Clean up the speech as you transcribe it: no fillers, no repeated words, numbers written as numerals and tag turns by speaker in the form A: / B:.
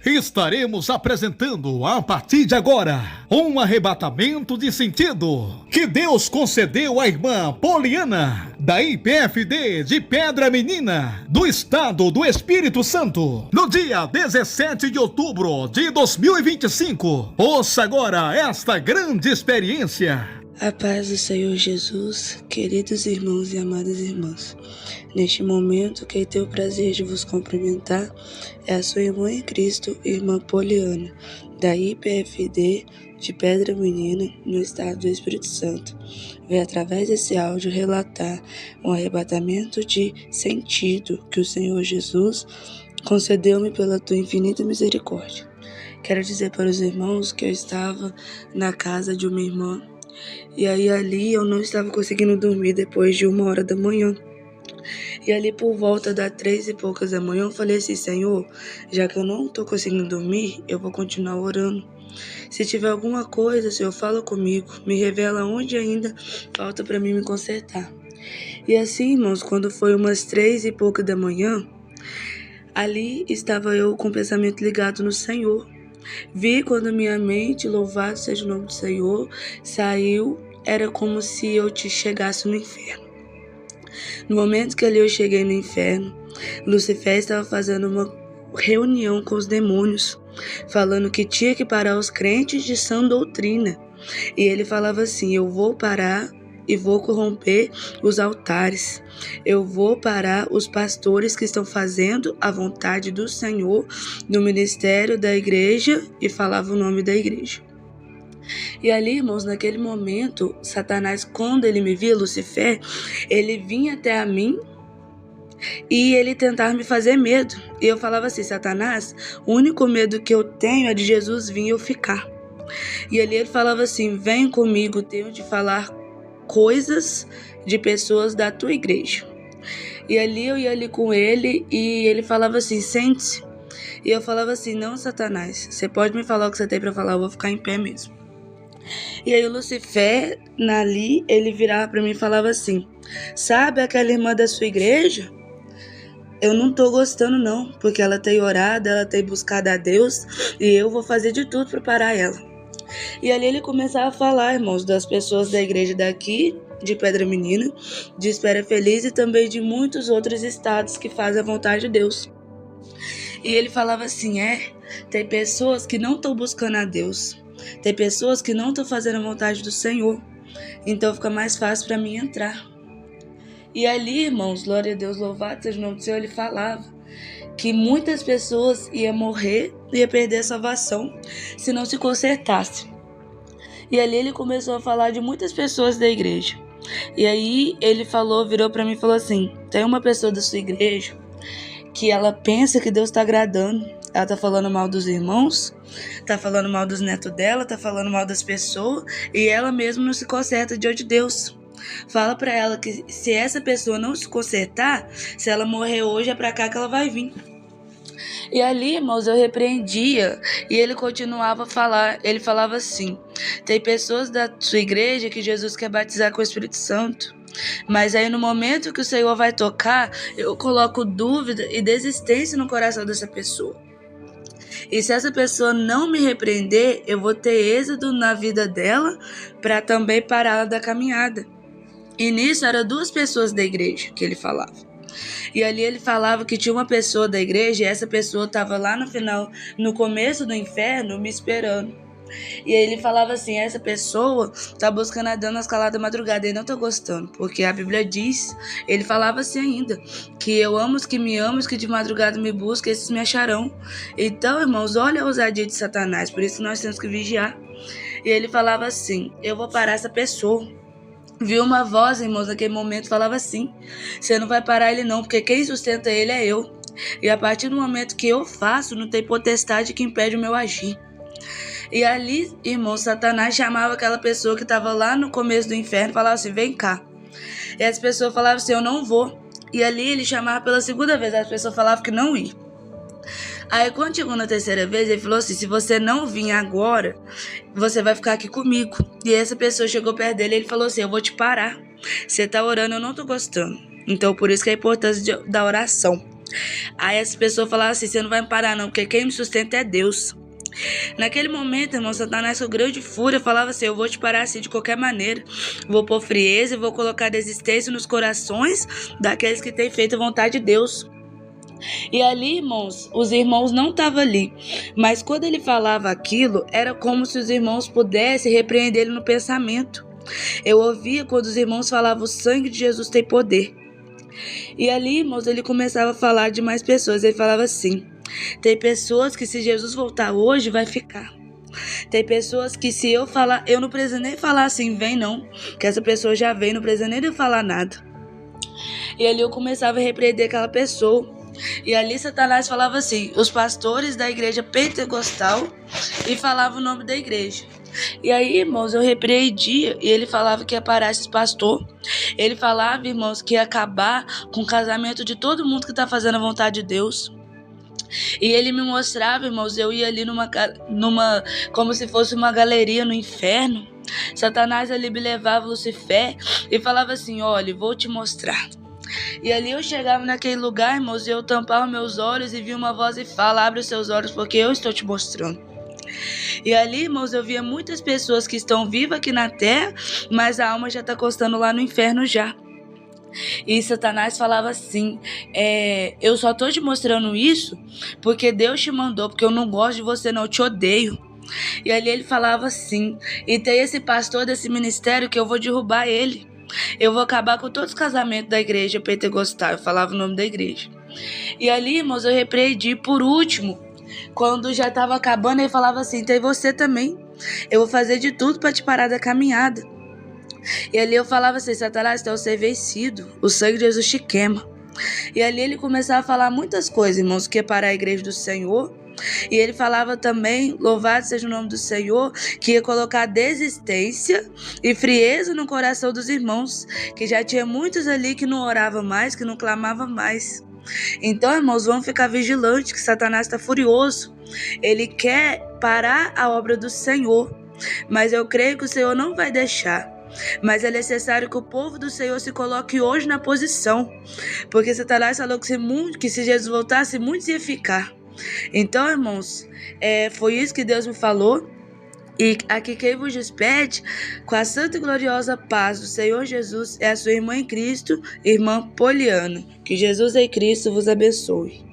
A: Estaremos apresentando a partir de agora um arrebatamento de sentido que Deus concedeu à irmã Poliana da IPFD de Pedra Menina do Estado do Espírito Santo no dia 17 de outubro de 2025. Ouça agora esta grande experiência.
B: A paz do Senhor Jesus, queridos irmãos e amadas irmãs. Neste momento, quem tem o prazer de vos cumprimentar é a sua irmã em Cristo, irmã Poliana, da IPFD de Pedra Menina, no estado do Espírito Santo. Venho através desse áudio relatar um arrebatamento de sentido que o Senhor Jesus concedeu-me pela tua infinita misericórdia. Quero dizer para os irmãos que eu estava na casa de uma irmã. E aí ali eu não estava conseguindo dormir depois de 1h da manhã. E ali por volta das 3 e poucas da manhã eu falei assim: Senhor, já que eu não estou conseguindo dormir, eu vou continuar orando. Se tiver alguma coisa, Senhor, fala comigo, me revela onde ainda falta para mim me consertar. E assim, irmãos, quando foi umas 3 e poucas da manhã, ali estava eu com o pensamento ligado no Senhor. Vi quando minha mente, louvado seja o nome do Senhor, saiu, era como se eu chegasse no inferno. No momento que ali eu cheguei no inferno, Lucifer estava fazendo uma reunião com os demônios, falando que tinha que parar os crentes de sã doutrina. E ele falava assim: eu vou parar e vou corromper os altares. Eu vou parar os pastores que estão fazendo a vontade do Senhor no ministério da igreja, e falava o nome da igreja. E ali, irmãos, naquele momento, Satanás, quando ele me via, Lucifer, ele vinha até a mim e ele tentava me fazer medo. E eu falava assim: Satanás, o único medo que eu tenho é de Jesus vir e eu ficar. E ali ele falava assim: vem comigo, tenho de falar coisas de pessoas da tua igreja. E ali eu ia ali com ele e ele falava assim: sente-se. E eu falava assim: não, Satanás, você pode me falar o que você tem pra falar, eu vou ficar em pé mesmo. E aí o Lucifer, ali, ele virava pra mim e falava assim: sabe aquela irmã da sua igreja? Eu não tô gostando não, porque ela tem orado, ela tem buscado a Deus, e eu vou fazer de tudo pra parar ela. E ali ele começava a falar, irmãos, das pessoas da igreja daqui, de Pedra Menina, de Espera Feliz, e também de muitos outros estados que fazem a vontade de Deus. E ele falava assim: tem pessoas que não estão buscando a Deus, tem pessoas que não estão fazendo a vontade do Senhor, então fica mais fácil para mim entrar. E ali, irmãos, glória a Deus, louvado seja o nome do Senhor, ele falava que muitas pessoas iam morrer, iam perder a salvação se não se consertasse. E ali ele começou a falar de muitas pessoas da igreja. E aí ele virou para mim e falou assim: tem uma pessoa da sua igreja que ela pensa que Deus está agradando. Ela tá falando mal dos irmãos, tá falando mal dos netos dela, tá falando mal das pessoas, e ela mesma não se conserta diante de Deus. Fala pra ela que se essa pessoa não se consertar, se ela morrer hoje, é pra cá que ela vai vir. E ali, irmãos, eu repreendia, e ele continuava a falar. Ele falava assim: tem pessoas da sua igreja que Jesus quer batizar com o Espírito Santo, mas aí no momento que o Senhor vai tocar, eu coloco dúvida e desistência no coração dessa pessoa. E se essa pessoa não me repreender, eu vou ter êxodo na vida dela para também pará-la da caminhada. E nisso eram 2 pessoas da igreja que ele falava. E ali ele falava que tinha uma pessoa da igreja, e essa pessoa estava lá no final, no começo do inferno, me esperando. E aí ele falava assim: essa pessoa tá buscando a Deus nas caladas da madrugada e não tá gostando, porque a Bíblia diz, ele falava assim ainda, que eu amo os que me amam, os que de madrugada me buscam, esses me acharão. Então, irmãos, olha a ousadia de Satanás, por isso que nós temos que vigiar. E ele falava assim: eu vou parar essa pessoa. Viu uma voz, irmãos, naquele momento falava assim: você não vai parar ele não, porque quem sustenta ele é eu. E a partir do momento que eu faço, não tem potestade que impede o meu agir. E ali, irmão, Satanás chamava aquela pessoa que estava lá no começo do inferno e falava assim: vem cá. E as pessoas falavam assim: eu não vou. E ali ele chamava pela segunda vez, as pessoas falavam que não ia. Aí quando chegou na terceira vez, ele falou assim: se você não vir agora, você vai ficar aqui comigo. E essa pessoa chegou perto dele e ele falou assim: eu vou te parar. Você tá orando, eu não tô gostando. Então por isso que é a importância da oração. Aí essa pessoa falava assim: você não vai me parar não, porque quem me sustenta é Deus. Naquele momento, irmão, Satanás com grande fúria falava assim: eu vou te parar assim de qualquer maneira, vou pôr frieza e vou colocar desistência nos corações daqueles que têm feito a vontade de Deus. E ali, irmãos, os irmãos não estavam ali, mas quando ele falava aquilo, era como se os irmãos pudessem repreender ele no pensamento. Eu ouvia quando os irmãos falavam: o sangue de Jesus tem poder. E ali, irmãos, ele começava a falar de mais pessoas. Ele falava assim: tem pessoas que se Jesus voltar hoje, vai ficar. Tem pessoas que se eu falar, eu não preciso nem falar assim, vem não, que essa pessoa já vem, não precisa nem de eu falar nada. E ali eu começava a repreender aquela pessoa. E ali Satanás falava assim: os pastores da igreja pentecostal, e falava o nome da igreja. E aí, irmãos, eu repreendia, e ele falava que ia parar esses pastores. Ele falava, irmãos, que ia acabar com o casamento de todo mundo que está fazendo a vontade de Deus. E ele me mostrava, irmãos, eu ia ali numa como se fosse uma galeria no inferno. Satanás ali me levava Lucifer e falava assim: olha, vou te mostrar. E ali eu chegava naquele lugar, irmãos, e eu tampava meus olhos e via uma voz e fala: abre os seus olhos porque eu estou te mostrando. E ali, irmãos, eu via muitas pessoas que estão vivas aqui na terra, mas a alma já está costando lá no inferno já. E Satanás falava assim: eu só estou te mostrando isso porque Deus te mandou, porque eu não gosto de você não, eu te odeio. E ali ele falava assim: e tem esse pastor desse ministério que eu vou derrubar ele. Eu vou acabar com todos os casamentos da igreja pentecostal. Eu falava o nome da igreja. E ali, irmãos, eu repreendi por último. Quando já estava acabando, ele falava assim: tem você também. Eu vou fazer de tudo para te parar da caminhada. E ali eu falava assim: Satanás, então você é vencido. O sangue de Jesus te queima. E ali ele começava a falar muitas coisas, irmãos, que ia parar a igreja do Senhor. E ele falava também, louvado seja o nome do Senhor, que ia colocar desistência e frieza no coração dos irmãos, que já tinha muitos ali que não oravam mais, que não clamavam mais. Então, irmãos, vamos ficar vigilantes, que Satanás está furioso. Ele quer parar a obra do Senhor, mas eu creio que o Senhor não vai deixar. Mas é necessário que o povo do Senhor se coloque hoje na posição, porque Satanás falou que se Jesus voltasse, muitos iam ficar. Então, irmãos, foi isso que Deus me falou. E aqui quem vos despede com a santa e gloriosa paz do Senhor Jesus é a sua irmã em Cristo, irmã Poliana. Que Jesus em Cristo vos abençoe.